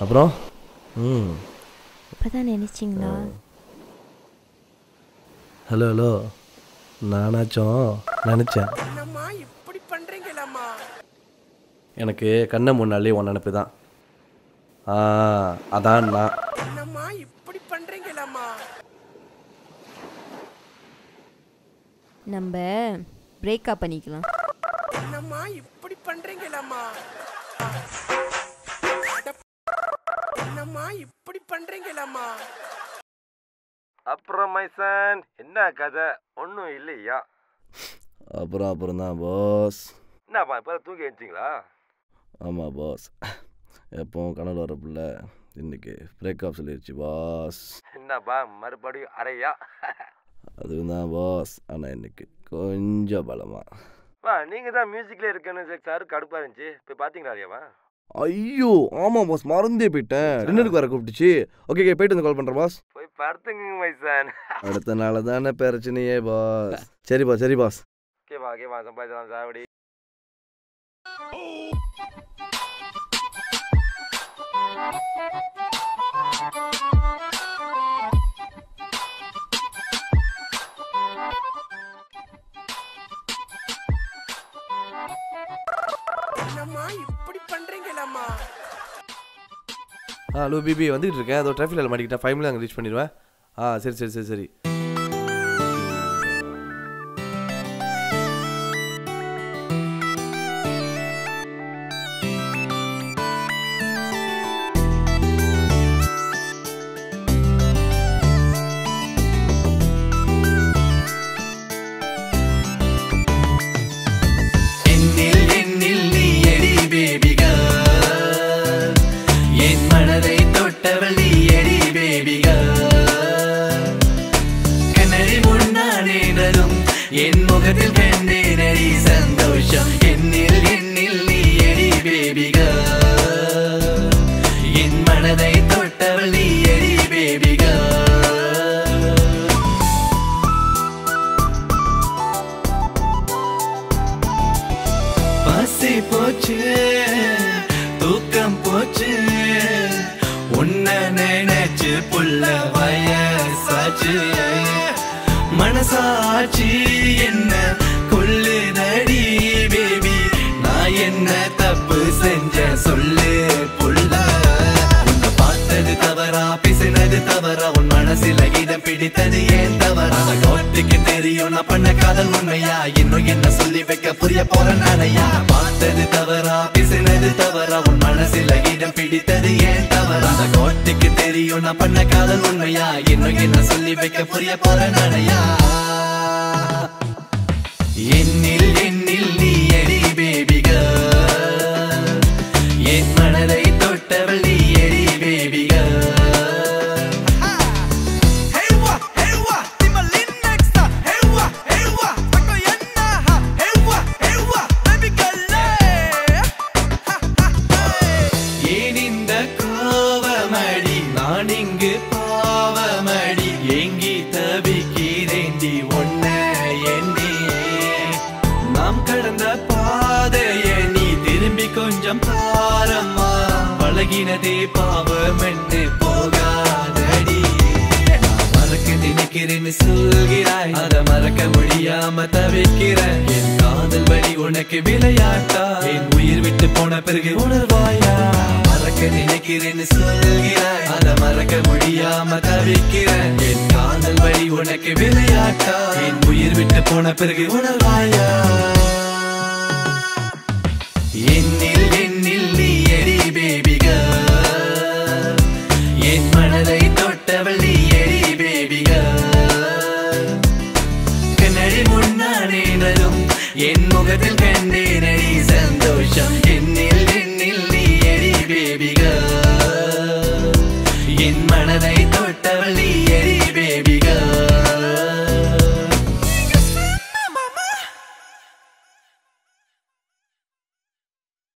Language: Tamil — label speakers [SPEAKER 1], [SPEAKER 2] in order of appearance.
[SPEAKER 1] அப்புறம்
[SPEAKER 2] இப்பதான் நினைச்சிங்களா?
[SPEAKER 1] ஹலோ ஹலோ, நானாச்சும் நினச்சேன்.
[SPEAKER 3] இப்படி பண்றீங்களாம்மா?
[SPEAKER 1] எனக்கு கண்ணை முன்னாலே உன் நினப்பு தான். அதான் நான்.
[SPEAKER 3] என்னம்மா இப்படி பண்றீங்களாம்மா?
[SPEAKER 2] நம்ம பிரேக்கப் பண்ணிக்கலாம்.
[SPEAKER 3] என்னம்மா இப்படி பண்றீங்களாம்மா? என்னம்மா இப்படி பண்றீங்களாம்மா?
[SPEAKER 4] அப்புறம் மைசன் என்ன கதை? ஒன்றும் இல்லையா?
[SPEAKER 1] அப்புறம் தான் பாஸ்.
[SPEAKER 4] என்னப்பா இப்போ தூங்கி எழுச்சிங்களா?
[SPEAKER 1] ஆமாம் பாஸ், எப்போவும் கனவு வர பிள்ளை இன்னைக்கு பிரேக்கப் சொல்லிடுச்சு பாஸ்.
[SPEAKER 4] என்னப்பா மறுபடியும் அறையா?
[SPEAKER 1] அதுக்கு தான் பாஸ், ஆனால் இன்னைக்கு கொஞ்சம் பலமா.
[SPEAKER 4] வா, நீங்கள் தான் மியூசிக்கில் இருக்கேன்னு சார் கடுப்பாக இருந்துச்சு. இப்போ பார்த்தீங்களா இல்லையாவா?
[SPEAKER 1] ஐயோ ஆமாம் பாஸ், மறந்தே போயிட்டேன். டின்னருக்கு வர கூப்பிட்டுச்சு. ஓகே போயிட்டு வந்து கால் பண்ணுறேன் பாஸ்.
[SPEAKER 4] போய் படுத்துங்க மைசன்.
[SPEAKER 1] அடுத்த நாள் தானே பிரச்சனையே பாஸ். சரி பாஸ்.
[SPEAKER 4] ஓகேவா சம்பாதிச்சலாம் சாவடி.
[SPEAKER 3] என்னம்மா இப்படி பண்றீங்களாம்மா?
[SPEAKER 1] ஹலோ பிபி, வந்துகிட்டு இருக்கேன். அதோ டிராஃபிக்கில் மாட்டிக்கிட்டேன். 5 மினிட் அங்கே ரீச் பண்ணிடுவேன். சரி.
[SPEAKER 5] என் முகத்தில் கண்டேனடி சந்தோஷம். என்னில் நீ எடி பேபிகா, என் மனதை தொட்டவள் நீ எடி பேபிகா. பசி போச்சு, தூக்கம் போச்சு, உன்னை நினைச்சு புள்ள வயசாச்சு. மனசாட்சி என்ன கொல்லுதடி பேபி, நான் என்ன தப்பு செஞ்ச சொல்லு புள்ள. உன்னை பார்த்தது தவறா, பேசினது தவறா, உன் மனசில இடம் பிடித்தது ஏன் தவறா? கோட்டுக்கு தெரியும் நான் பண்ண காதல் உண்மையா, இன்னும் என்ன சொல்லி வைக்க புரிய போற நானையா? பார்த்தது தவறா, பேசினது தவறா, உன் மனசில இடம் பிடித்தது ஏன் தவறா? கோட்டுக்கு தெரியும் நான் பண்ண காதல் உண்மையா, இன்னும் என்ன சொல்லி வைக்க புரிய போற நானையா? என்னில் நீ எடி பேபிகா, என் மனதை தொட்டவள் நீ எடி பேபிகா. ஏன் இந்த கோவமடி, நான் இங்கு பாவமடி, ஏங்கி தவிக்கிறேண்டி ஒன்ன எண்ணி. நாம் கடந்த பாதைய நீ திரும்பி கொஞ்சம் பாரம்மா, பழகினதே பாவம் என்று போகாதடி. மறக்க நினைக்கிறேன்னு சொல்கிறாய், அதை மறக்க முடியாம தவிக்கிறேன். என் காதல் வழி உனக்கு விளையாட்டா, என் உயிர் விட்டு போன பிறகு உணர்வாயா? மறக்க நினைக்கிறேன்னு சொல்கிறாய், அதை மறக்க முடியாம தவிக்கிறேன். என் காதல் வழி உனக்கு விளையாட்டா, என் உயிர் விட்டு போன பிறகு உணர்வாயா? என்னில் நீ எடி பேபிகா, என் மனதை தொட்டவள் நீ எடி பேபிகா. கண்ணாடி முன்னானே நடும், என் முகத்தில் கண்டேனடி சந்தோஷம். என்னில் நீ எடி பேபிகா, என் மனதை தொட்டவள் நீ